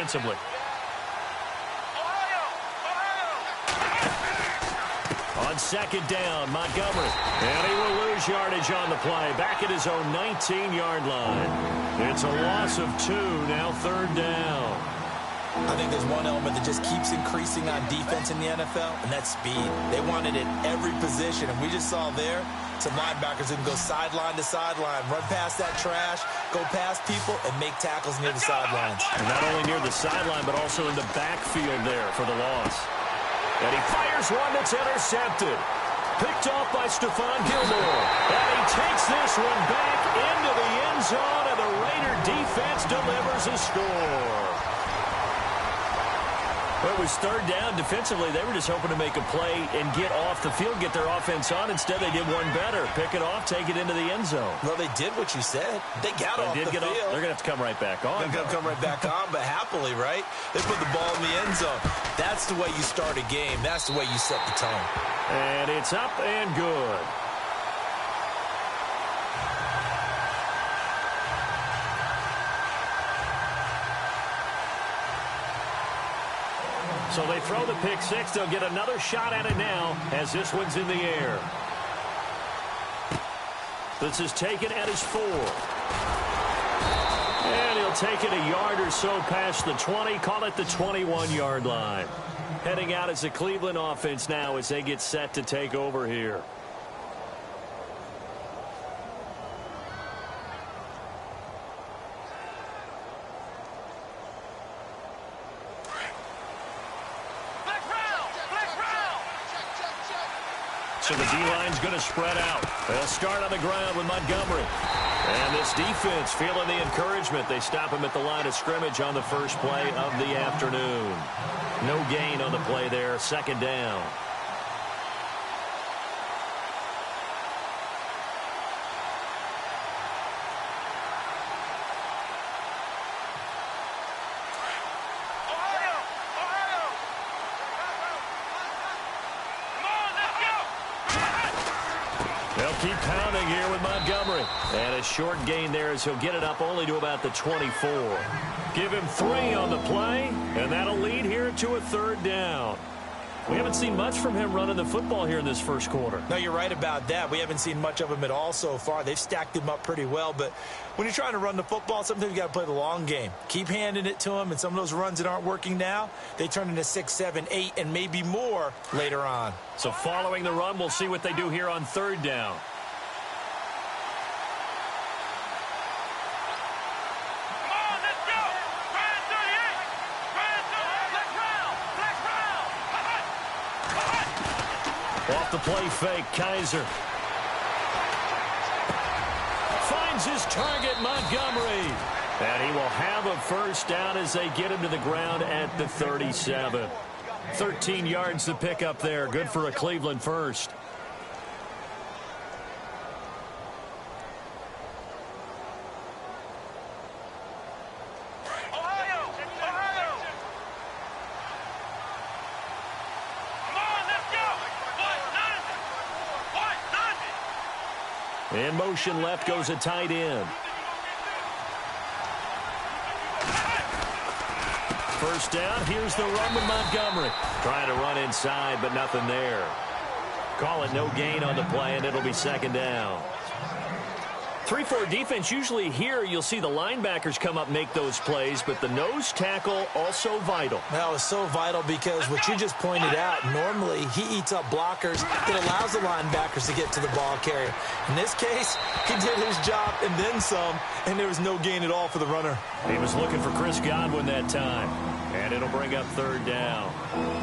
defensively. On second down, Montgomery. And he will lose yardage on the play. Back at his own 19-yard line. It's a loss of 2, now third down. I think there's one element that just keeps increasing on defense in the NFL, and that's speed. They want it at every position, and we just saw there some linebackers who can go sideline to sideline, run past that trash, go past people, and make tackles near the sidelines. And not only near the sideline, but also in the backfield there for the loss. And he fires one that's intercepted. Picked off by Stephon Gilmore. And he takes this one back into the end zone, and the Raider defense delivers a score. Well, it was third down. Defensively, they were just hoping to make a play and get off the field, get their offense on. Instead, they did one better. Pick it off, take it into the end zone. Well, they did what you said. They got off the field. They're going to have to come right back on. They're going to come right back on, but happily, right? They put the ball in the end zone. That's the way you start a game. That's the way you set the tone. And it's up and good. So they throw the pick six. They'll get another shot at it now as this one's in the air. This is taken at his 4. And he'll take it a yard or so past the 20. Call it the 21-yard line. Heading out as the Cleveland offense now as they get set to take over here. So the D-line's going to spread out. They'll start on the ground with Montgomery. And this defense feeling the encouragement. They stop him at the line of scrimmage on the first play of the afternoon. No gain on the play there. Second down. Keep pounding here with Montgomery. And a short gain there as he'll get it up only to about the 24. Give him 3 on the play, and that'll lead here to a third down. We haven't seen much from him running the football here in this first quarter. No, you're right about that. We haven't seen much of him at all so far. They've stacked him up pretty well, but when you're trying to run the football, sometimes you got to play the long game. Keep handing it to him, and some of those runs that aren't working now, they turn into 6, 7, 8, and maybe more later on. So following the run, we'll see what they do here on third down. Off the play fake, Kaiser. Finds his target, Montgomery. And he will have a first down as they get him to the ground at the 37. 13 yards to pick up there. Good for a Cleveland first. In motion left goes a tight end. First down, here's the run with Montgomery. Trying to run inside, but nothing there. Call it no gain on the play, and it'll be second down. 3-4 defense, usually here you'll see the linebackers come up make those plays, but the nose tackle also vital. That was so vital because what you just pointed out, normally he eats up blockers that allows the linebackers to get to the ball carrier. In this case, he did his job and then some, and there was no gain at all for the runner. He was looking for Chris Godwin that time, and it'll bring up third down.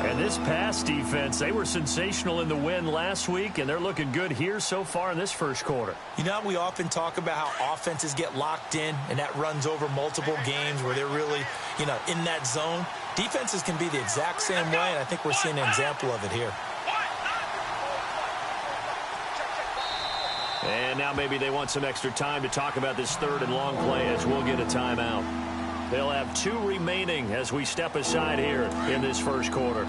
And this pass defense, they were sensational in the win last week, and they're looking good here so far in this first quarter. You know, we often talk about how offenses get locked in, and that runs over multiple games where they're really, in that zone. Defenses can be the exact same way, and I think we're seeing an example of it here. And now maybe they want some extra time to talk about this third and long play as we'll get a timeout. They'll have 2 remaining as we step aside here in this first quarter.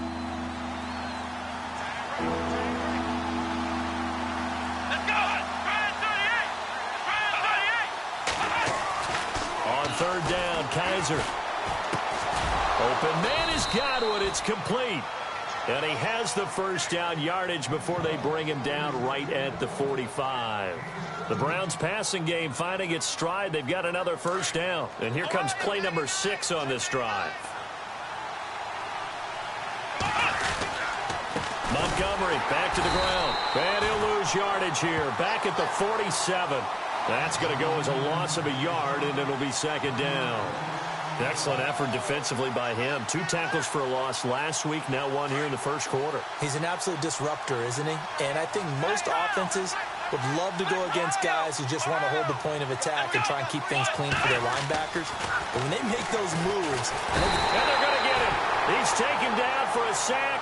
On third down, Kaiser. Open man has got one. It's complete. And he has the first down yardage before they bring him down right at the 45. The Browns passing game finding its stride. They've got another first down. And here comes play number 6 on this drive. Montgomery back to the ground. And he'll lose yardage here. Back at the 47. That's going to go as a loss of a yard, and it'll be second down. Excellent effort defensively by him. 2 tackles for a loss last week, now 1 here in the first quarter. He's an absolute disruptor, isn't he? And I think most offenses would love to go against guys who just want to hold the point of attack and try and keep things clean for their linebackers. But when they make those moves... And they're going to get him. He's taken down for a sack.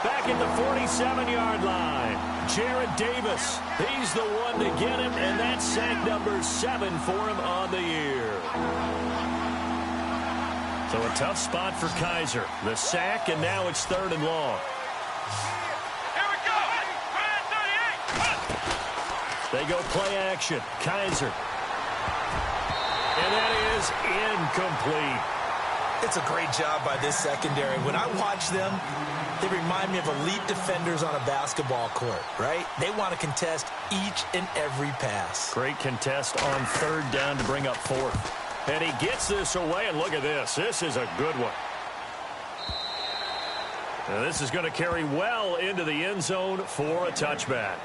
Back at the 47-yard line. Jared Davis. He's the one to get him, and that's sack number 7 for him on the year. So a tough spot for Kaiser. The sack, and now it's 3rd and long. Here we go. They go play action. Kaiser. And that is incomplete. It's a great job by this secondary. When I watch them, they remind me of elite defenders on a basketball court, right? They want to contest each and every pass. Great contest on 3rd down to bring up 4th. And he gets this away, and look at this. This is a good one. Now this is going to carry well into the end zone for a touchback.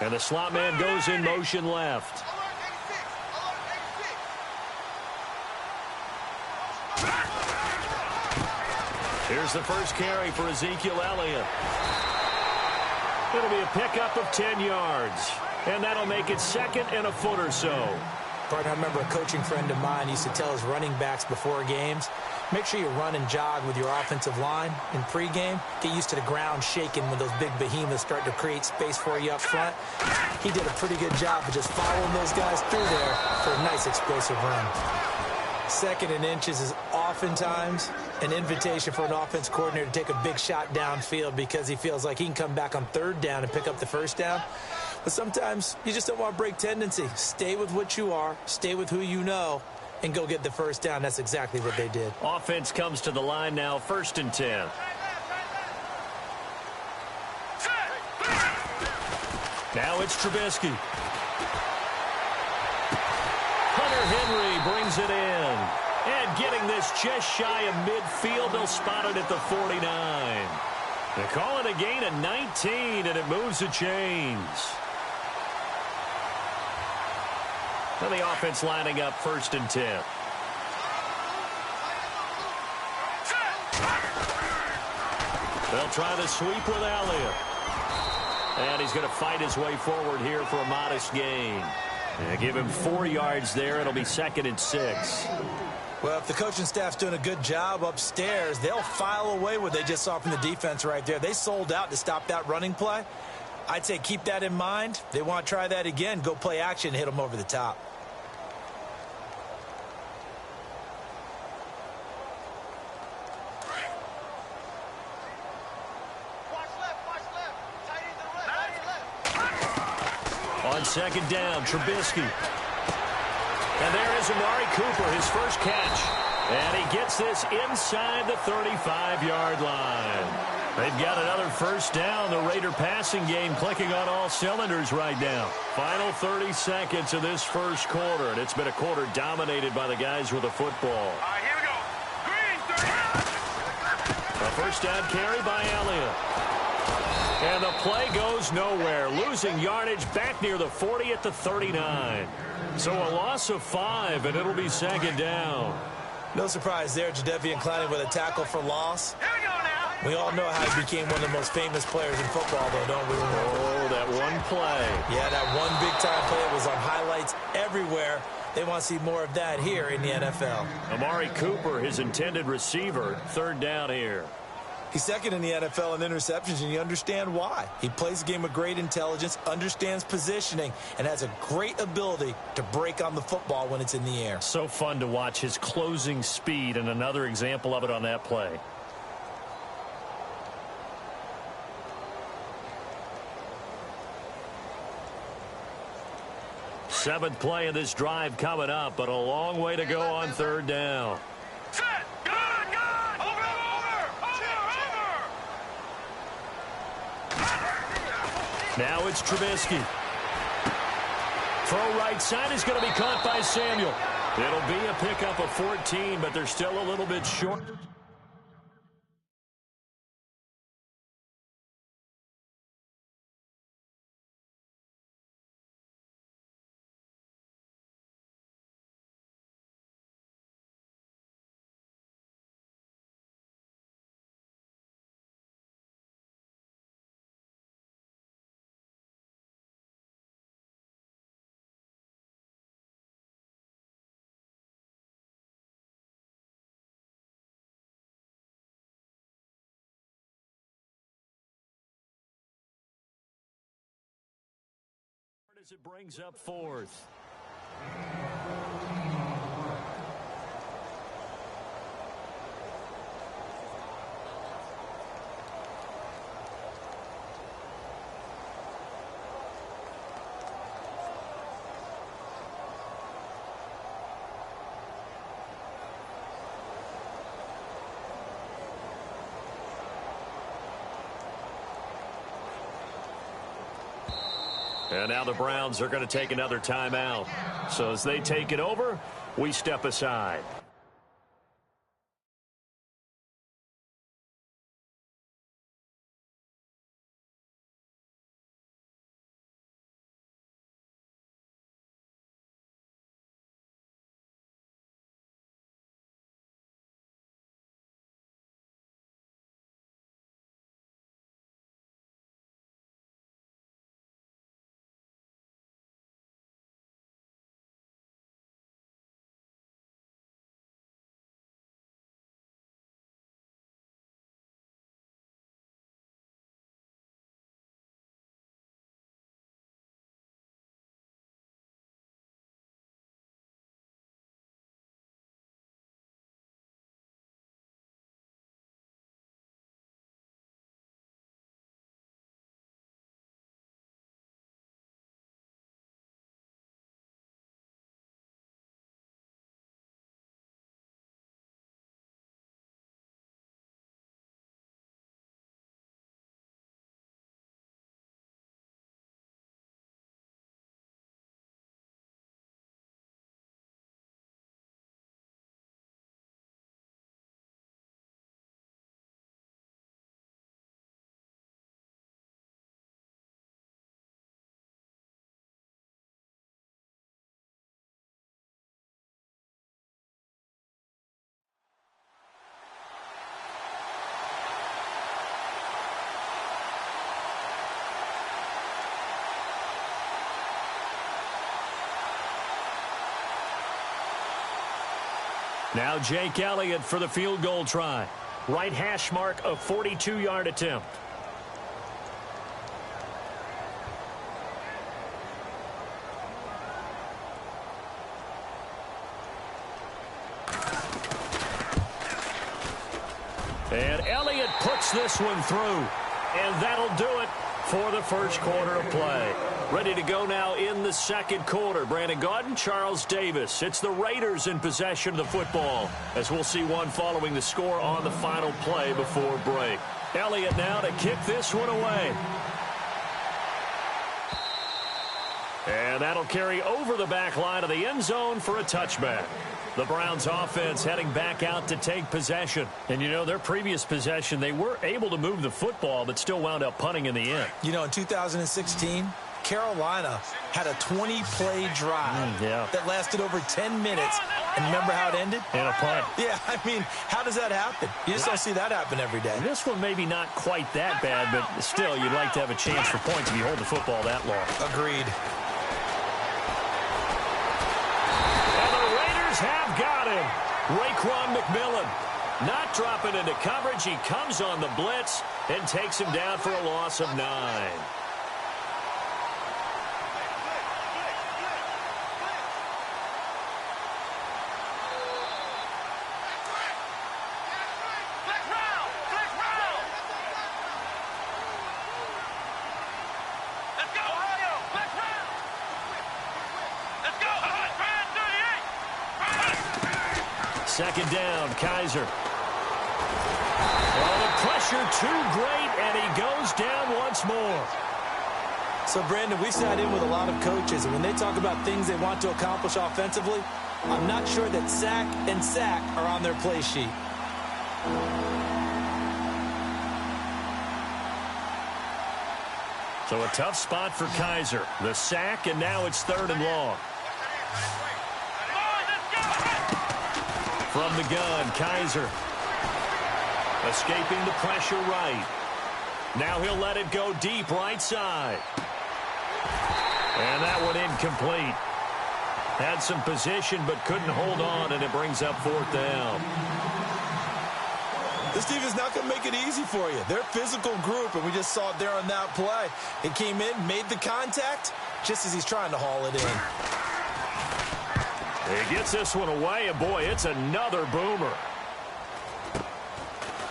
And the slot man goes in motion left. Here's the first carry for Ezekiel Elliott. It'll be a pickup of 10 yards. And that'll make it 2nd and a foot or so. Partner, I remember a coaching friend of mine used to tell his running backs before games, make sure you run and jog with your offensive line in pregame. Get used to the ground shaking when those big behemoths start to create space for you up front. He did a pretty good job of just following those guys through there for a nice explosive run. 2nd and inches is oftentimes an invitation for an offense coordinator to take a big shot downfield because he feels like he can come back on 3rd down and pick up the first down. But sometimes you just don't want to break tendency. Stay with what you are, stay with who you know, and go get the first down. That's exactly what they did. Offense comes to the line now, 1st and 10. Now it's Trubisky. Hunter Henry brings it in. And getting this just shy of midfield, they'll spot it at the 49. They call it a gain of 19, and it moves the chains. And the offense lining up 1st and 10. They'll try the sweep with Elliott. And he's going to fight his way forward here for a modest gain. And give him 4 yards there. It'll be 2nd and 6. Well, if the coaching staff's doing a good job upstairs, they'll file away what they just saw from the defense right there. They sold out to stop that running play. I'd say keep that in mind. They want to try that again. Go play action and hit them over the top. On 2nd down, Trubisky. And there is Amari Cooper, his first catch. And he gets this inside the 35-yard line. They've got another first down. The Raider passing game clicking on all cylinders right now. Final 30 seconds of this first quarter, and it's been a quarter dominated by the guys with the football. All right, here we go. Green 3. A first down carry by Elliott. And the play goes nowhere. Losing yardage back near the 40 at the 39. So a loss of 5, and it'll be 2nd down. No surprise there, Jadeveon Clowney with a tackle for loss. Here we go now. We all know how he became one of the most famous players in football, though, don't we? Oh, that one play. Yeah, that one big-time play was on highlights everywhere. They want to see more of that here in the NFL. Amari Cooper, his intended receiver, 3rd down here. He's second in the NFL in interceptions, and you understand why. He plays a game with great intelligence, understands positioning, and has a great ability to break on the football when it's in the air. So fun to watch his closing speed, and another example of it on that play. Seventh play of this drive coming up, but a long way to go on third down. Set. Good. Over. Now it's Trubisky. Throw right side is going to be caught by Samuel. It'll be a pickup of 14, but they're still a little bit short. As it brings up fourth. And now the Browns are going to take another timeout. So as they take it over, we step aside. Now Jake Elliott for the field goal try. Right hash mark, a 42-yard attempt. And Elliott puts this one through. And that'll do it for the first quarter of play. Ready to go now in the second quarter. Brandon Gaudin, Charles Davis. It's the Raiders in possession of the football, as we'll see one following the score on the final play before break. Elliott now to kick this one away. And that'll carry over the back line of the end zone for a touchback. The Browns offense heading back out to take possession. And, you know, their previous possession, they were able to move the football, but still wound up punting in the end. You know, in 2016, Carolina had a 20-play drive that lasted over 10 minutes. And remember how it ended? And a punt. Yeah, I mean, how does that happen? You just don't see that happen every day. This one maybe not quite that bad, but still, you'd like to have a chance for points if you hold the football that long. Agreed. Have got him. Raekwon McMillan. Not dropping into coverage. He comes on the blitz and takes him down for a loss of 9. Second down, Kaiser. Oh, the pressure too great, and he goes down once more. So, Brandon, we've sat in with a lot of coaches, and when they talk about things they want to accomplish offensively, I'm not sure that sack and sack are on their play sheet. So a tough spot for Kaiser. The sack, and now it's 3rd and long. From the gun, Kaiser. Escaping the pressure right. Now he'll let it go deep right side. And that one incomplete. Had some position but couldn't hold on, and it brings up 4th down. This team is not going to make it easy for you. They're a physical group, and we just saw it there on that play. It came in, made the contact, just as he's trying to haul it in. He gets this one away, and boy, it's another boomer.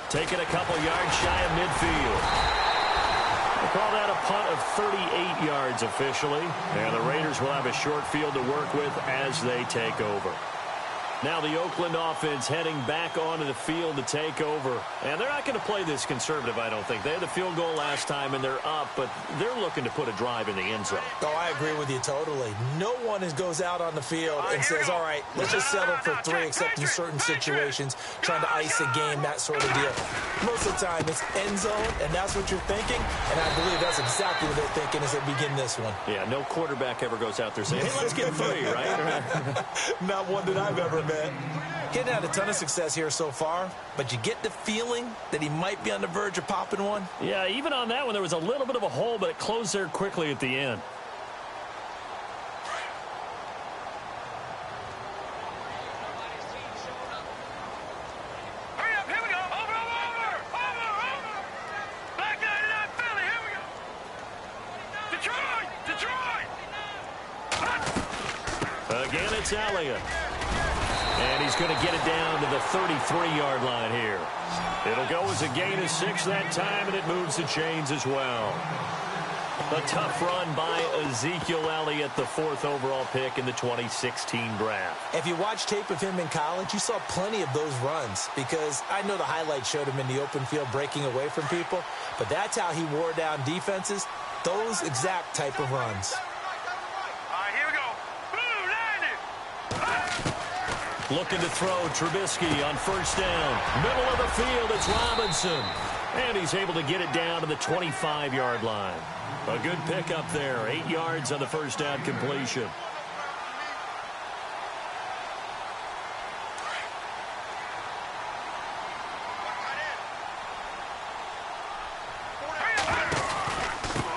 Taking a couple yards shy of midfield. We'll call that a punt of 38 yards officially, and the Raiders will have a short field to work with as they take over. Now the Oakland offense heading back onto the field to take over. And they're not going to play this conservative, I don't think. They had the field goal last time, and they're up, but they're looking to put a drive in the end zone. Oh, I agree with you totally. No one goes out on the field and says, all right, let's just settle for 3, except in certain situations, trying to ice a game, that sort of deal. Most of the time, it's end zone, and that's what you're thinking, and I believe that's exactly what they're thinking as they begin this one. Yeah, no quarterback ever goes out there saying, hey, let's get 3, right? Not one that I've ever met. Getting had a ton of success here so far, but you get the feeling that he might be on the verge of popping one. Yeah, even on that one, there was a little bit of a hole, but it closed there quickly at the end. Hurry up, here we go. Over. Back 99 Philly, here we go. Detroit. Again, it's Elliott. And he's going to get it down to the 33-yard line here. It'll go as a gain of 6 that time, and it moves the chains as well. A tough run by Ezekiel Elliott, the 4th overall pick in the 2016 draft. If you watch tape of him in college, you saw plenty of those runs, because I know the highlights showed him in the open field breaking away from people, but that's how he wore down defenses, those exact type of runs. Looking to throw, Trubisky on 1st down. Middle of the field, it's Robinson. And he's able to get it down to the 25-yard line. A good pickup there, 8 yards on the 1st down completion.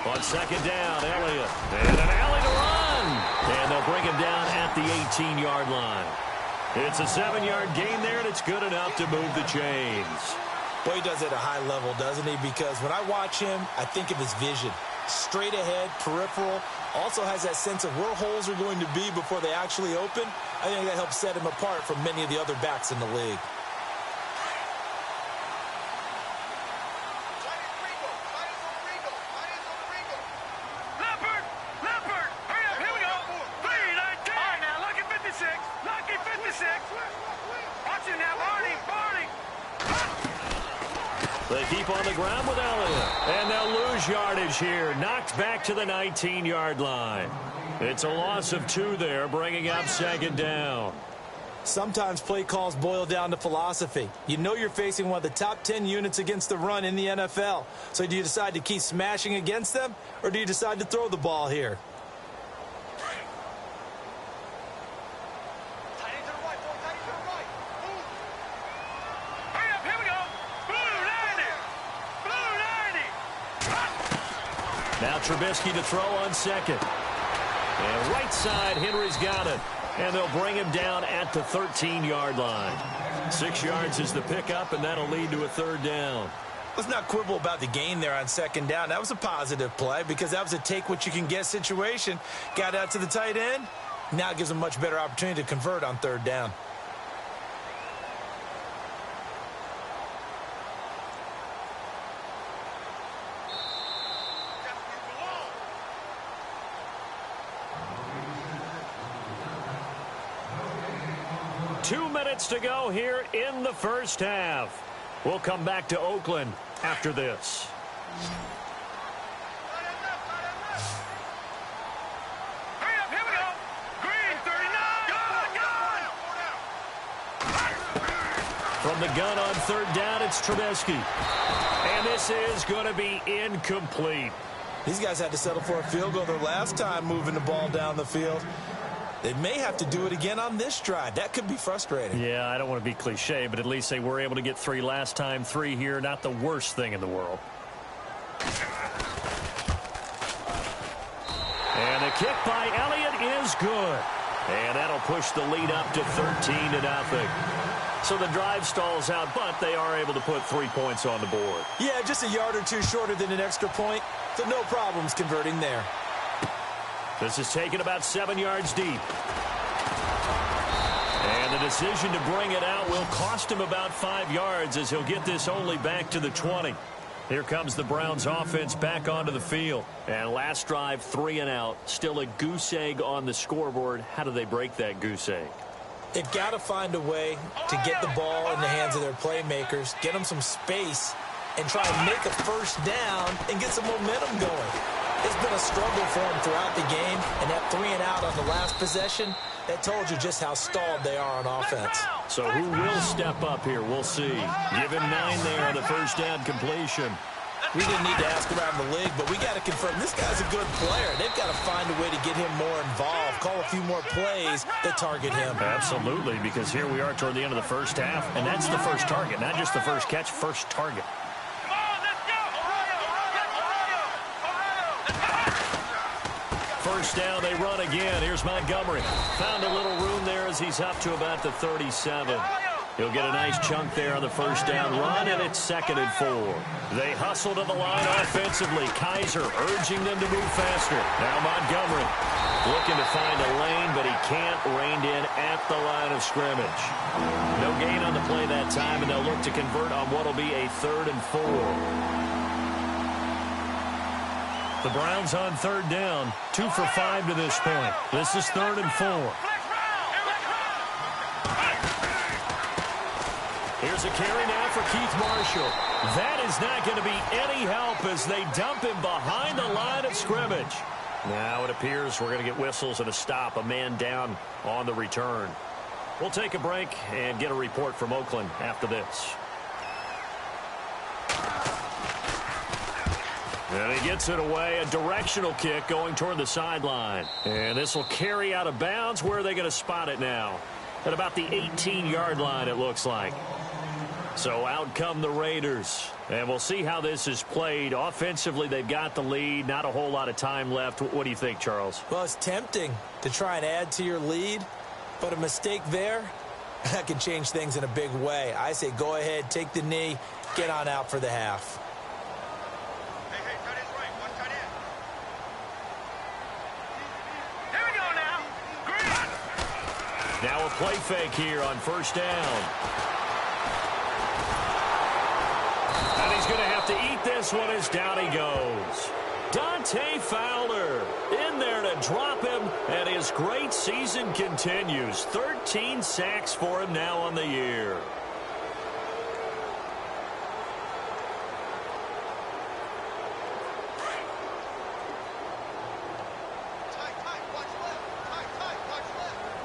On 2nd down, Elliott. And an alley to run. And they'll bring him down at the 18-yard line. It's a 7-yard gain there, and it's good enough to move the chains. Boy, he does it at a high level, doesn't he? Because when I watch him, I think of his vision. Straight ahead, peripheral. Also has that sense of where holes are going to be before they actually open. I think that helps set him apart from many of the other backs in the league. They keep on the ground with Elliott. And they'll lose yardage here. Knocked back to the 19-yard line. It's a loss of 2 there, bringing up 2nd down. Sometimes play calls boil down to philosophy. You know you're facing one of the top 10 units against the run in the NFL. So do you decide to keep smashing against them, or do you decide to throw the ball here? Now Trubisky to throw on 2nd. And right side, Henry's got it. And they'll bring him down at the 13-yard line. 6 yards is the pickup, and that'll lead to a third down. Let's not quibble about the gain there on second down. That was a positive play because that was a take-what-you-can-get situation. Got out to the tight end. Now it gives them a much better opportunity to convert on third down. Two minutes to go here in the first half. We'll come back to Oakland after this. Hurry up, here we go. Green, 39. From the gun on third down, it's Trubisky. And this is going to be incomplete. These guys had to settle for a field goal their last time moving the ball down the field. They may have to do it again on this drive. That could be frustrating. Yeah, I don't want to be cliche, but at least they were able to get 3 last time. 3 here, not the worst thing in the world. And the kick by Elliott is good. And that'll push the lead up to 13-0. So the drive stalls out, but they are able to put 3 points on the board. Yeah, just a yard or two shorter than an extra point, so no problems converting there. This is taken about 7 yards deep. And the decision to bring it out will cost him about 5 yards as he'll get this only back to the 20. Here comes the Browns offense back onto the field. And last drive, 3 and out. Still a goose egg on the scoreboard. How do they break that goose egg? They've got to find a way to get the ball in the hands of their playmakers, get them some space, and try and make a first down and get some momentum going. It's been a struggle for them throughout the game, and that 3 and out on the last possession, that told you just how stalled they are on offense. So who will step up here? We'll see. Give him 9 there on the first down completion. We didn't need to ask around the league, but we got to confirm this guy's a good player. They've got to find a way to get him more involved, call a few more plays that target him. Absolutely, because here we are toward the end of the first half, and that's the first target, not just the first catch, first target. Come on, let's go. First down, they run again. Here's Montgomery. Found a little room there as he's up to about the 37. He'll get a nice chunk there on the first down run, and it's 2nd and 4. They hustle to the line offensively. Kaiser urging them to move faster. Now Montgomery looking to find a lane, but he can't rein in at the line of scrimmage. No gain on the play that time, and they'll look to convert on what will be a 3rd and 4. The Browns on third down, 2 for 5 to this point. This is 3rd and 4. Here's a carry now for Keith Marshall. That is not going to be any help as they dump him behind the line of scrimmage. Now it appears we're going to get whistles and a stop, a man down on the return. We'll take a break and get a report from Oakland after this. And he gets it away, a directional kick going toward the sideline. And this will carry out of bounds. Where are they going to spot it now? At about the 18-yard line, it looks like. So out come the Raiders. And we'll see how this is played. Offensively, they've got the lead. Not a whole lot of time left. What do you think, Charles? Well, it's tempting to try and add to your lead, but a mistake there, that can change things in a big way. I say go ahead, take the knee, get on out for the half. Hey, tight end's right. One tight end. Here we go now. Green. Now a play fake here on first down. And he's going to have to eat this one as down he goes. Dante Fowler in there to drop him, and his great season continues. 13 sacks for him now on the year.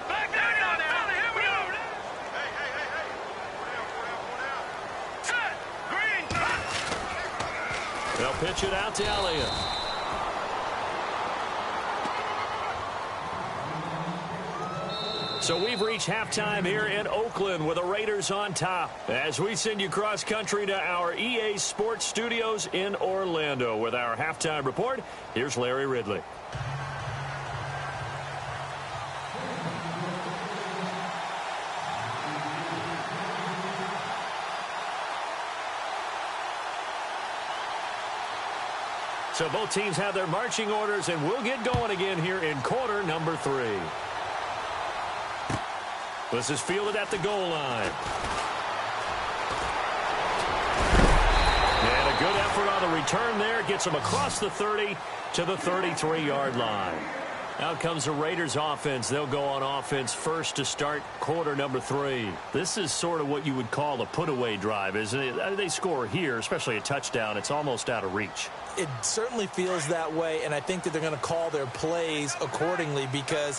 Back there now. Here we go. Hey. Four down. Set. Green. They'll pitch it out to Elliott. So we've reached halftime here in Oakland with the Raiders on top as we send you cross-country to our EA Sports Studios in Orlando with our halftime report. Here's Larry Ridley. So both teams have their marching orders, and we'll get going again here in quarter number 3. This is fielded at the goal line. And a good effort on the return there. Gets them across the 30 to the 33-yard line. Out comes the Raiders offense. They'll go on offense first to start quarter number 3. This is sort of what you would call a put-away drive, isn't it? They score here, especially a touchdown. It's almost out of reach. It certainly feels that way, and I think that they're going to call their plays accordingly, because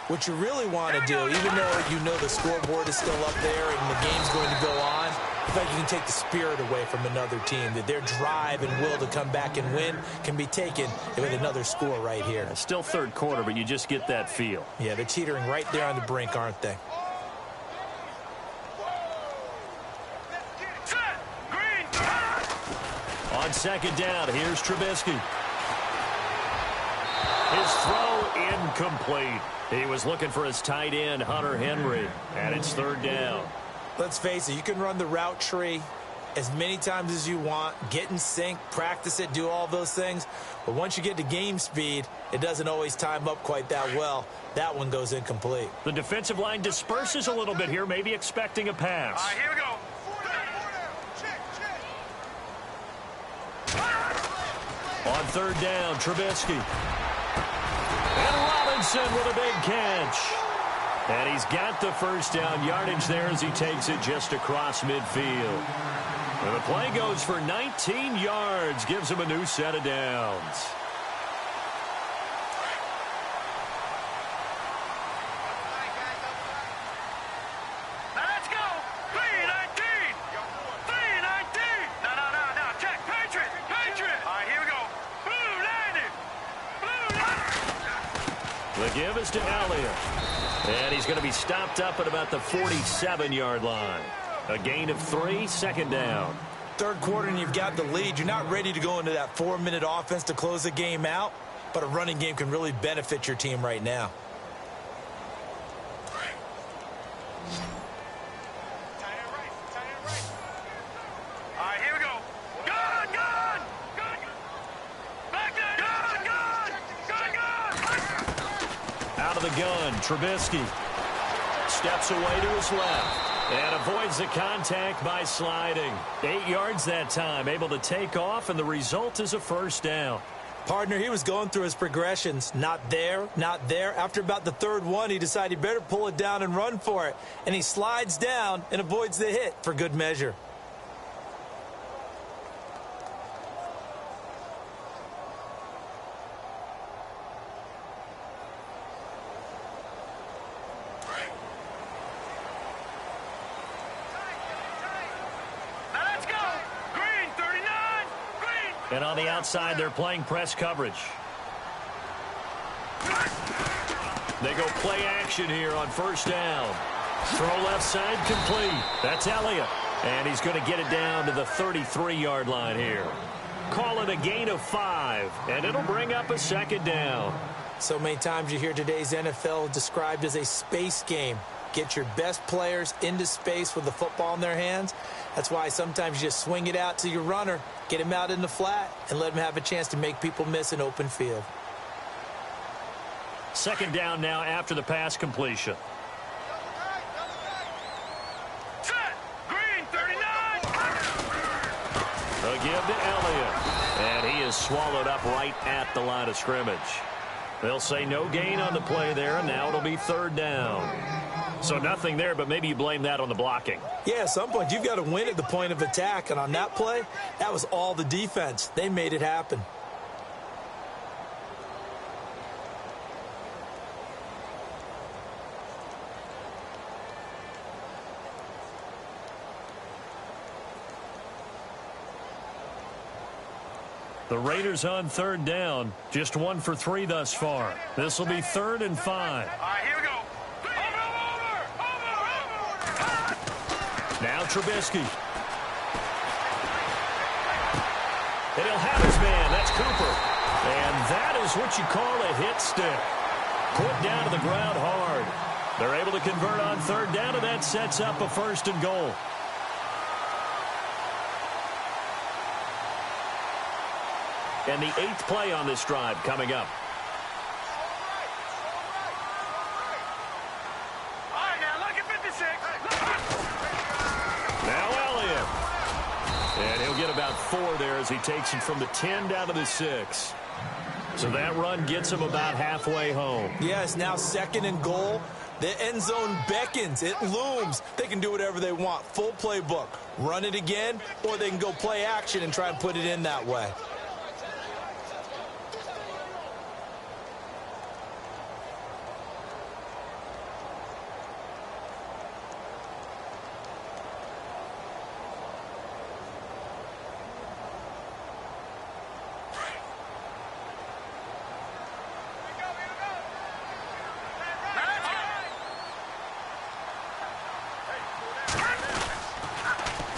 what you really want to do, even though you know the scoreboard is still up there and the game's going to go on, I feel like you can take the spirit away from another team, that their drive and will to come back and win can be taken with another score right here. It's still third quarter, but you just get that feel. Yeah, they're teetering right there on the brink, aren't they? On second down, here's Trubisky. His throw incomplete. He was looking for his tight end, Hunter Henry, and it's third down. Let's face it, you can run the route tree as many times as you want, get in sync, practice it, do all those things. But once you get to game speed, it doesn't always time up quite that well. That one goes incomplete. The defensive line disperses a little bit here, maybe expecting a pass. All right, here we go. On third down, Trubisky. And Robinson with a big catch. And he's got the first down yardage there as he takes it just across midfield. And the play goes for 19 yards, gives him a new set of downs. Now let's go. 319. 319. No. Check. Patriot. All right, here we go. Blue 90. The give is to Elliott. And he's going to be stopped up at about the 47-yard line. A gain of 3, second down. Third quarter and you've got the lead. You're not ready to go into that 4-minute offense to close the game out, but a running game can really benefit your team right now. All right, here we go. Gun. Back there. Gun. Out of the gun, Trubisky steps away to his left and avoids the contact by sliding. 8 yards that time, able to take off, and the result is a first down. Partner, he was going through his progressions. Not there, not there. After about the third one, he decided he better pull it down and run for it. And he slides down and avoids the hit for good measure. And on the outside, they're playing press coverage. They go play action here on first down. Throw left side complete. That's Elliott. And he's going to get it down to the 33-yard line here. Call it a gain of 5, and it'll bring up a second down. So many times you hear today's NFL described as a space game. Get your best players into space with the football in their hands. That's why sometimes you just swing it out to your runner, get him out in the flat, and let him have a chance to make people miss an open field. Second down now after the pass completion. Set. Green 39. A give to Elliott. And he is swallowed up right at the line of scrimmage. They'll say no gain on the play there, and now it'll be third down. So nothing there, but maybe you blame that on the blocking. Yeah, at some point you've got to win at the point of attack, and on that play, that was all the defense. They made it happen. The Raiders on third down, just 1 for 3 thus far. This will be 3rd and 5. All right, here we go. Over. Now Trubisky. And he'll have his man. That's Cooper. And that is what you call a hit stick. Put down to the ground hard. They're able to convert on third down, and that sets up a 1st and goal. And the 8th play on this drive coming up. All right, now look at 56. Now Elliott. And he'll get about 4 there as he takes it from the 10 down to the 6. So that run gets him about halfway home. Yeah, it's now 2nd and goal. The end zone beckons. It looms. They can do whatever they want. Full playbook. Run it again, or they can go play action and try and put it in that way.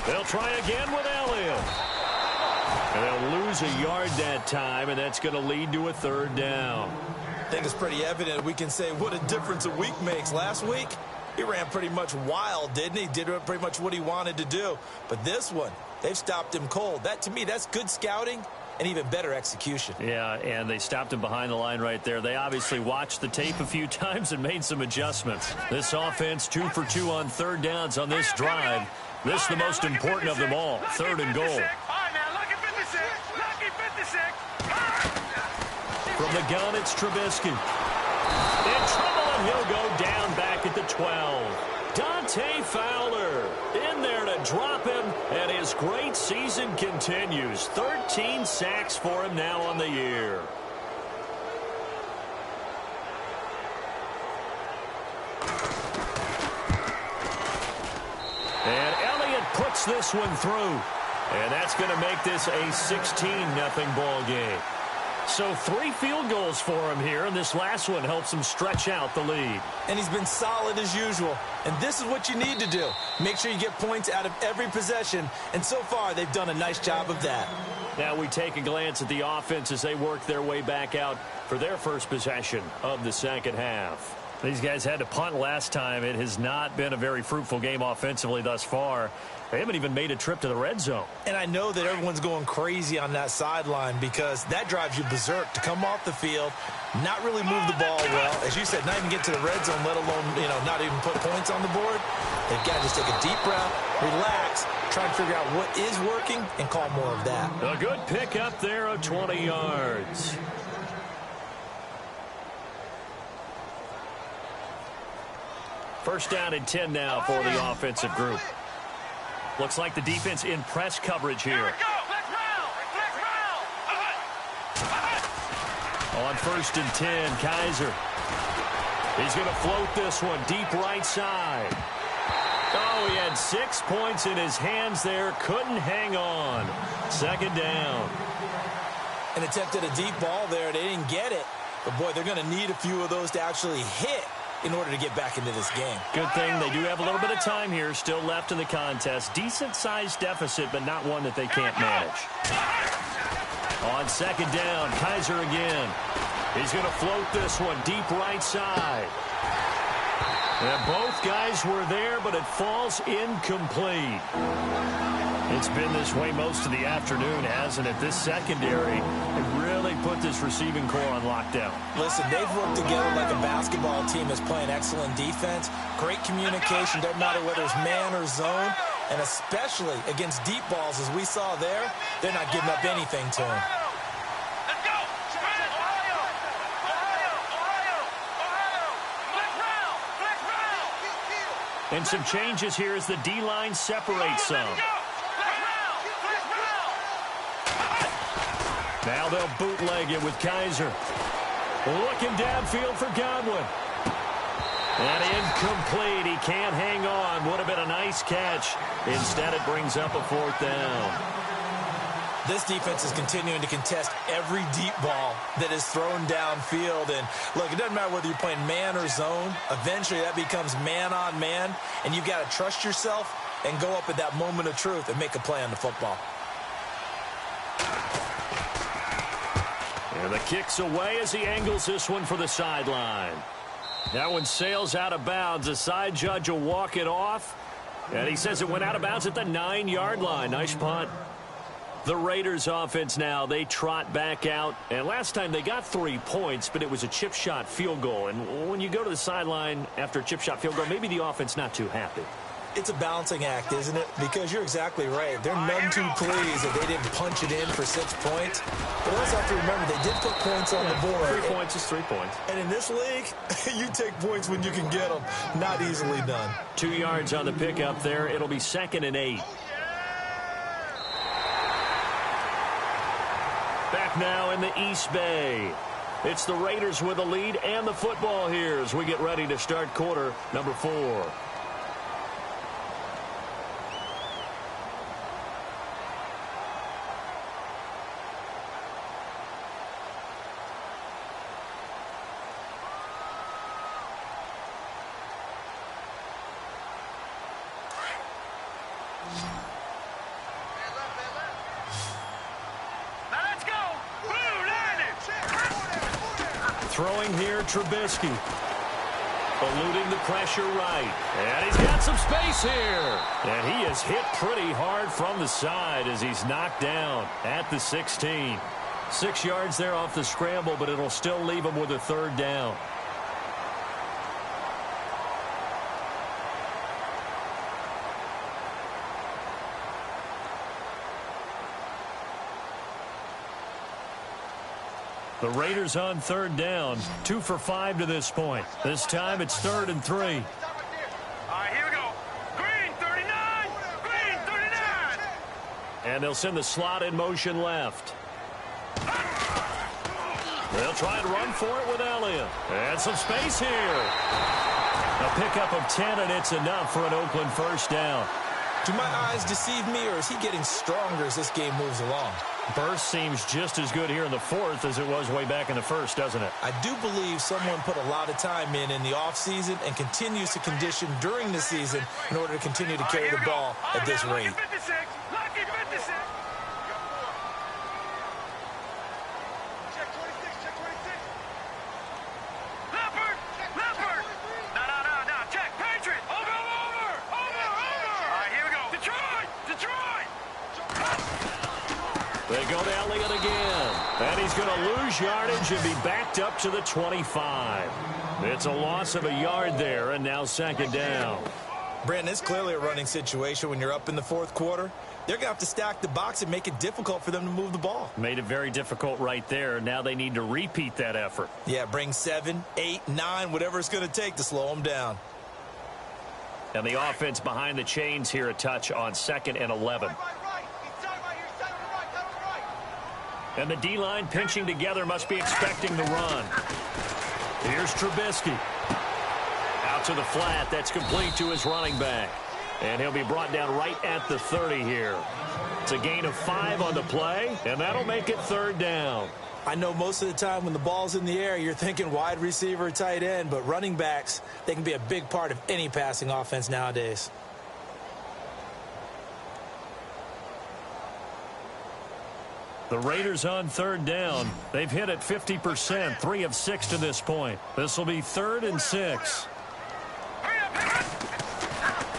They'll try again with Elliott. And they'll lose a yard that time, and that's going to lead to a 3rd down. I think it's pretty evident. We can say what a difference a week makes. Last week, he ran pretty much wild, didn't he? Did pretty much what he wanted to do. But this one, they've stopped him cold. That, to me, that's good scouting and even better execution. Yeah, and they stopped him behind the line right there. They obviously watched the tape a few times and made some adjustments. This offense 2 for 2 on 3rd downs on this drive. This is the most important of them all, 3rd and goal. All right, now look at 56. Lucky 56. From the gun, it's Trubisky. In trouble, and he'll go down back at the 12. Dante Fowler in there to drop him, and his great season continues. 13 sacks for him now on the year. And Elliott puts this one through. And that's going to make this a 16-0 ball game. So 3 field goals for him here, and this last one helps him stretch out the lead. And he's been solid as usual. And this is what you need to do. Make sure you get points out of every possession. And so far, they've done a nice job of that. Now we take a glance at the offense as they work their way back out for their first possession of the second half. These guys had to punt last time. It has not been a very fruitful game offensively thus far. They haven't even made a trip to the red zone. And I know that everyone's going crazy on that sideline because that drives you berserk to come off the field, not really move the ball well. As you said, not even get to the red zone, let alone, not even put points on the board. They've got to just take a deep breath, relax, try and figure out what is working, and call more of that. A good pick up there of 20 yards. First down and 10 now for the offensive group. Looks like the defense in press coverage here. On 1st and 10, Kaiser. He's going to float this one deep right side. Oh, he had 6 points in his hands there. Couldn't hang on. 2nd down. An attempt at a deep ball there. They didn't get it. But, boy, they're going to need a few of those to actually hit in order to get back into this game. Good thing they do have a little bit of time here still left in the contest. Decent-sized deficit, but not one that they can't manage. On 2nd down, Kaiser again. He's going to float this one deep right side. And both guys were there, but it falls incomplete. It's been this way most of the afternoon, hasn't it? This secondary really put this receiving core on lockdown. Listen, they've worked together like a basketball team that's playing excellent defense. Great communication, doesn't matter whether it's man or zone. And especially against deep balls, as we saw there, they're not giving up anything to them. And some changes here as the D-line separates some. Now they'll bootleg it with Kaiser. Looking downfield for Godwin. And incomplete. He can't hang on. Would have been a nice catch. Instead, it brings up a 4th down. This defense is continuing to contest every deep ball that is thrown downfield. And, look, it doesn't matter whether you're playing man or zone. Eventually, that becomes man-on-man. And you've got to trust yourself and go up at that moment of truth and make a play on the football. And the kick's away as he angles this one for the sideline. That one sails out of bounds. The side judge will walk it off. And he says it went out of bounds at the 9-yard line. Nice punt. The Raiders offense now, they trot back out. And last time they got 3 points, but it was a chip shot field goal. And when you go to the sideline after a chip shot field goal, maybe the offense not too happy. It's a balancing act, isn't it? Because you're exactly right. They're none too pleased that they didn't punch it in for 6 points. But also have to remember, they did put points on the board. 3 points is 3 points. And in this league, you take points when you can get them. Not easily done. 2 yards on the pickup there. It'll be 2nd and 8. Back now in the East Bay. It's the Raiders with the lead and the football here as we get ready to start quarter number 4. Throwing here, Trubisky. Eluding the pressure right. And he's got some space here. And he is hit pretty hard from the side as he's knocked down at the 16. 6 yards there off the scramble, but it'll still leave him with a 3rd down. The Raiders on 3rd down, 2 for 5 to this point. This time it's 3rd and 3. All right, here we go. Green, 39. Green, 39. And they'll send the slot in motion left. They'll try and run for it with Elliott. And some space here. A pickup of 10, and it's enough for an Oakland 1st down. Do my eyes deceive me, or is he getting stronger as this game moves along? Burst seems just as good here in the 4th as it was way back in the 1st, doesn't it? I do believe someone put a lot of time in the offseason and continues to condition during the season in order to continue to carry the ball at this rate. Lucky 56. Lucky 56. Check 26. Check 26. Leopard. Leopard. No. Check. Patriot. Over. All right, here we go. Detroit. They go to Elliott again. And he's going to lose yardage and be backed up to the 25. It's a loss of a yard there, and now 2nd down. Brandon, it's clearly a running situation when you're up in the 4th quarter. They're going to have to stack the box and make it difficult for them to move the ball. Made it very difficult right there. Now they need to repeat that effort. Yeah, bring 7, 8, 9, whatever it's going to take to slow them down. And the offense behind the chains here a touch on 2nd and 11. And the D-line pinching together must be expecting the run. Here's Trubisky. Out to the flat. That's complete to his running back. And he'll be brought down right at the 30 here. It's a gain of 5 on the play, and that'll make it 3rd down. I know most of the time when the ball's in the air, you're thinking wide receiver, tight end, but running backs, they can be a big part of any passing offense nowadays. The Raiders on 3rd down. They've hit it 50%, 3 of 6 to this point. This will be 3rd and 6.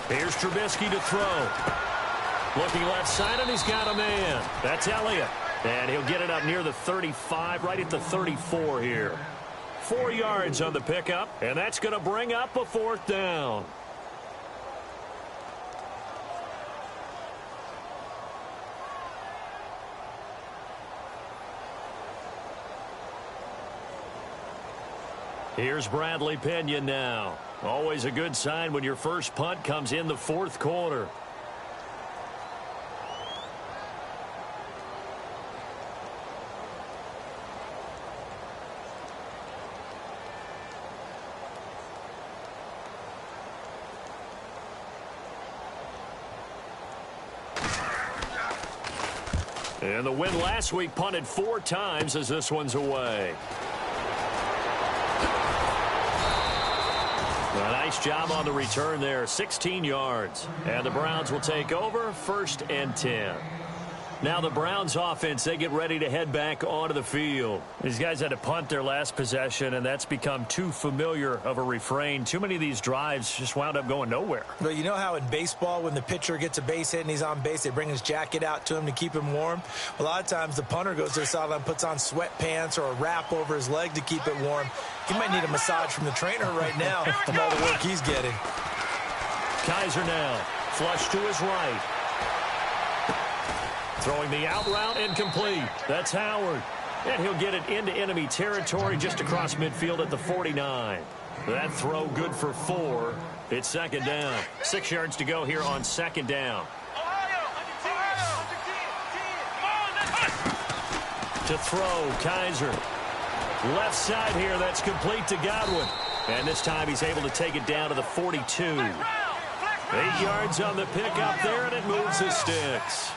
Here's Trubisky to throw. Looking left side, and he's got a man. That's Elliott. And he'll get it up near the 35, right at the 34 here. 4 yards on the pickup, and that's going to bring up a 4th down. Here's Bradley Pena now. Always a good sign when your first punt comes in the 4th quarter. And the win last week punted 4 times as this one's away. A nice job on the return there, 16 yards. And the Browns will take over 1st and 10. Now the Browns offense, they get ready to head back onto the field. These guys had to punt their last possession, and that's become too familiar of a refrain. Too many of these drives just wound up going nowhere. Well, you know how in baseball when the pitcher gets a base hit and he's on base, they bring his jacket out to him to keep him warm? A lot of times the punter goes to the sideline, puts on sweatpants or a wrap over his leg to keep it warm. He might need a massage from the trainer right now from all the work he's getting. Kaiser now, flush to his right. Throwing the out route incomplete. That's Howard. And he'll get it into enemy territory just across midfield at the 49. That throw good for 4. It's second down. 6 yards to go here on second down. To throw, Kaiser. Left side here, that's complete to Godwin. And this time he's able to take it down to the 42. 8 yards on the pickup there, and it moves the sticks.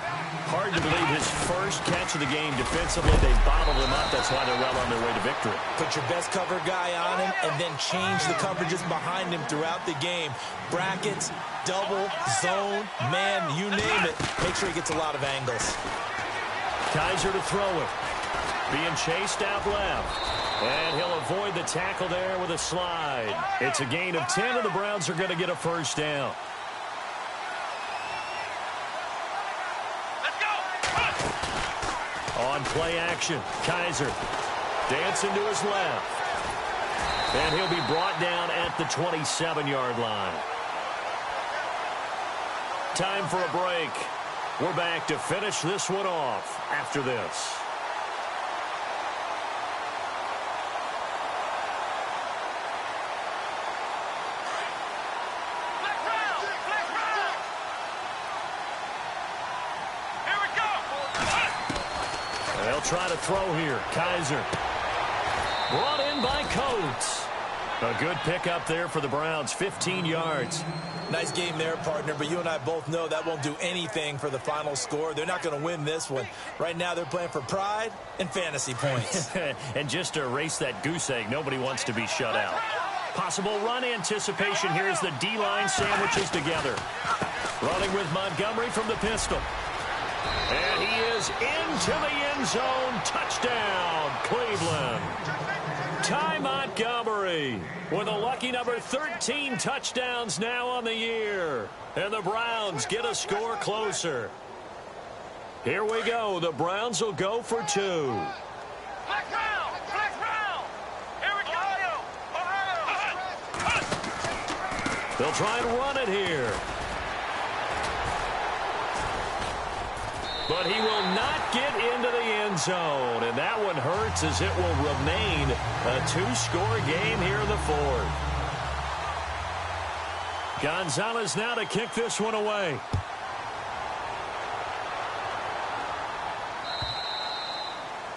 Hard to believe his first catch of the game defensively. They bottled him up. That's why they're well on their way to victory. Put your best cover guy on him and then change the coverages behind him throughout the game. Brackets, double, zone, man, you name it. Make sure he gets a lot of angles. Kaiser to throw it. Being chased out left. And he'll avoid the tackle there with a slide. It's a gain of 10, and the Browns are going to get a first down. On play action, Kaiser dancing to his left. And he'll be brought down at the 27-yard line. Time for a break. We're back to finish this one off after this. They'll try to throw here. Kaiser. Brought in by Coates. A good pickup there for the Browns. 15 yards. Nice game there, partner, but you and I both know that won't do anything for the final score. They're not going to win this one. Right now they're playing for pride and fantasy points. And just to erase that goose egg, nobody wants to be shut out. Possible run anticipation here as the D-line sandwiches together. Running with Montgomery from the pistol. And he is into the end zone. Touchdown, Cleveland. Ty Montgomery with a lucky number 13 touchdowns now on the year. And the Browns get a score closer. Here we go. The Browns will go for 2. Black round! Black round! Here we go! Ohio! They'll try and run it here. But he will not get into the end zone. And that one hurts as it will remain a 2-score game here in the 4th. Gonzalez now to kick this one away.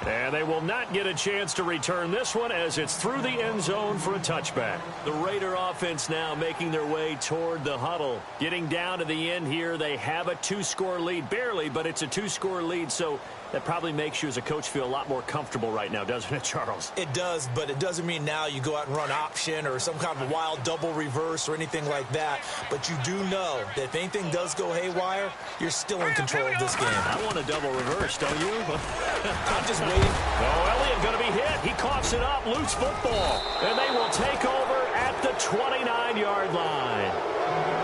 And they will not get a chance to return this one as it's through the end zone for a touchback. The Raider offense now making their way toward the huddle. Getting down to the end here, they have a 2-score lead. Barely, but it's a 2-score lead, so that probably makes you as a coach feel a lot more comfortable right now, doesn't it, Charles? It does, but it doesn't mean now you go out and run option or some kind of a wild double reverse or anything like that. But you do know that if anything does go haywire, you're still in control of this game. I want a double reverse, don't you? I'm just waiting. Oh, Elliott going to be hit. He coughs it up. Loose football. And they will take over at the 29-yard line.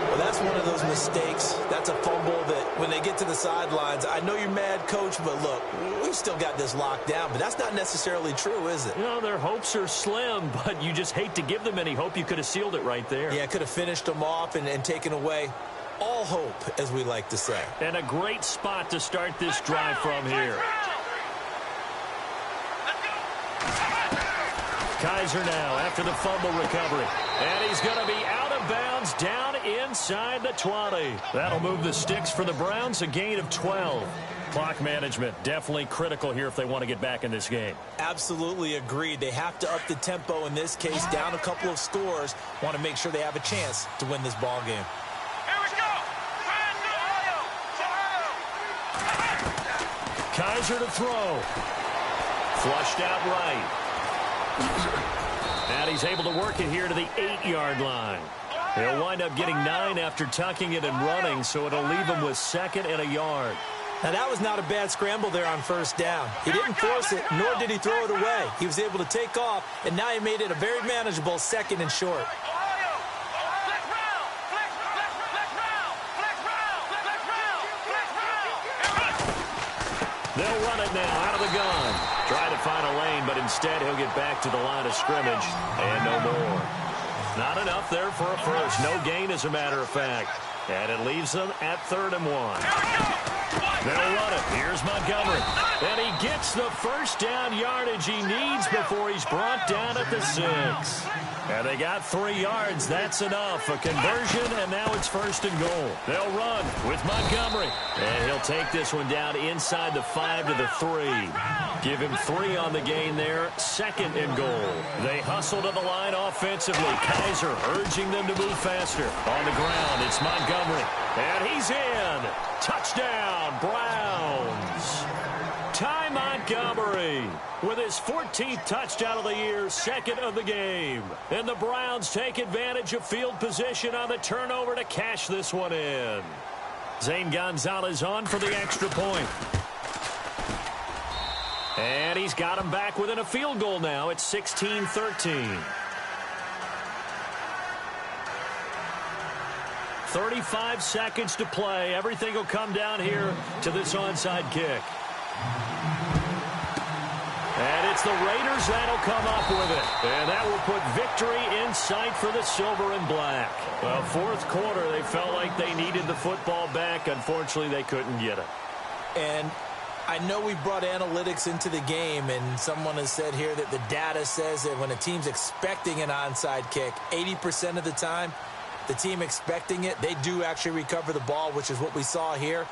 Well, that's one of those mistakes. That's a fumble that when they get to the sidelines, I know you're mad, Coach, but look, we've still got this locked down. But that's not necessarily true, is it? You know, their hopes are slim, but you just hate to give them any hope. You could have sealed it right there. Yeah, could have finished them off and taken away all hope, as we like to say. And a great spot to start this drive from here. Kaiser now after the fumble recovery. And he's going to be out of bounds down inside the 20. That'll move the sticks for the Browns, a gain of 12. Clock management definitely critical here if they want to get back in this game. Absolutely agreed. They have to up the tempo in this case, down a couple of scores. Want to make sure they have a chance to win this ball game. Here we go! Kaiser to throw. Flushed out right. And he's able to work it here to the 8-yard line. He'll wind up getting 9 after tucking it and running, so it'll leave him with 2nd and a yard. Now, that was not a bad scramble there on first down. He didn't force it, nor did he throw it away. He was able to take off, and now he made it a very manageable 2nd and short. They'll run it now out of the gun. Try to find a lane, but instead he'll get back to the line of scrimmage, and no more. Not enough there for a first. No gain, as a matter of fact. And it leaves them at 3rd and 1. They'll run it. Here's Montgomery. And he gets the first down yardage he needs before he's brought down at the 6. And they got 3 yards. That's enough. A conversion, and now it's 1st and goal. They'll run with Montgomery. And he'll take this one down inside the 5 to the 3. Give him 3 on the gain there. 2nd and goal. They hustle to the line offensively. Kaiser urging them to move faster. On the ground, it's Montgomery. And he's in. Touchdown, Browns. Ty Montgomery with his 14th touchdown of the year, 2nd of the game. And the Browns take advantage of field position on the turnover to cash this one in. Zane Gonzalez on for the extra point. And he's got him back within a field goal now. It's 16-13. 35 seconds to play. Everything will come down here to this onside kick. And it's the Raiders that'll come up with it. And that will put victory in sight for the silver and black. Well, 4th quarter, they felt like they needed the football back. Unfortunately, they couldn't get it. And I know we brought analytics into the game, and someone has said here that the data says that when a team's expecting an onside kick, 80% of the time, the team expecting it, they do actually recover the ball, which is what we saw here.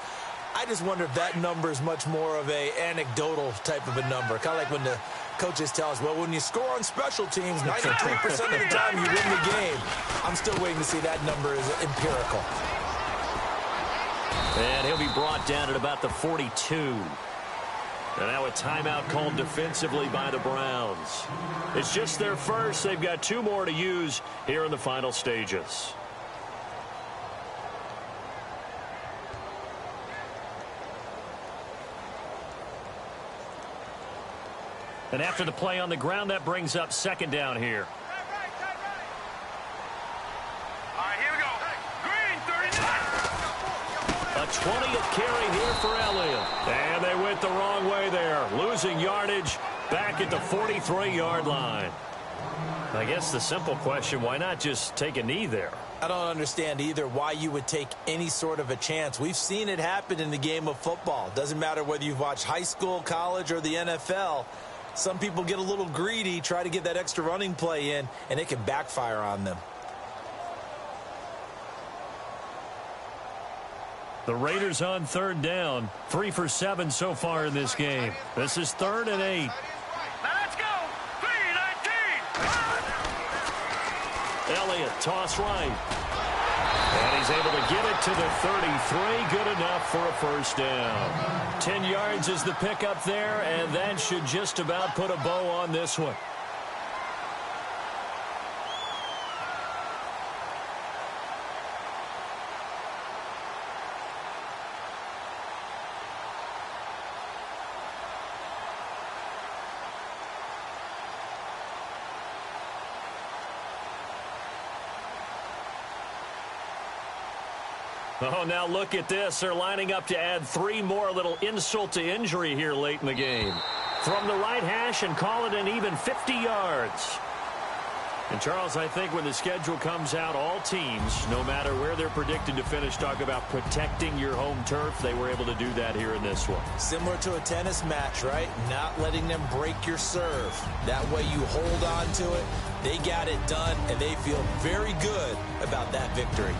I just wonder if that number is much more of a anecdotal type of a number. Kind of like when the coaches tell us, well, when you score on special teams, 93% of the time you win the game. I'm still waiting to see that number is empirical. And he'll be brought down at about the 42. And now a timeout called defensively by the Browns. It's just their first. They've got 2 more to use here in the final stages. And after the play on the ground, that brings up 2nd down here. All right, here we go. Green, 39. A 20th carry here for Elliott. And they went the wrong way there. Losing yardage back at the 43-yard line. I guess the simple question, why not just take a knee there? I don't understand either why you would take any sort of a chance. We've seen it happen in the game of football. Doesn't matter whether you've watched high school, college, or the NFL. Some people get a little greedy, try to get that extra running play in, and it can backfire on them. The Raiders on 3rd down. 3 for 7 so far in this game. This is 3rd and 8. Let's go. 3-19. Elliott, toss right. And he's able to get it to the 33. Good enough for a first down. 10 yards is the pickup there, and that should just about put a bow on this one. Oh, now look at this. They're lining up to add 3 more, little insult to injury here late in the game. From the right hash and call it an even 50 yards. And, Charles, I think when the schedule comes out, all teams, no matter where they're predicted to finish, talk about protecting your home turf. They were able to do that here in this one. Similar to a tennis match, right? Not letting them break your serve. That way you hold on to it. They got it done, and they feel very good about that victory.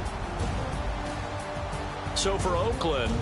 So for Oakland,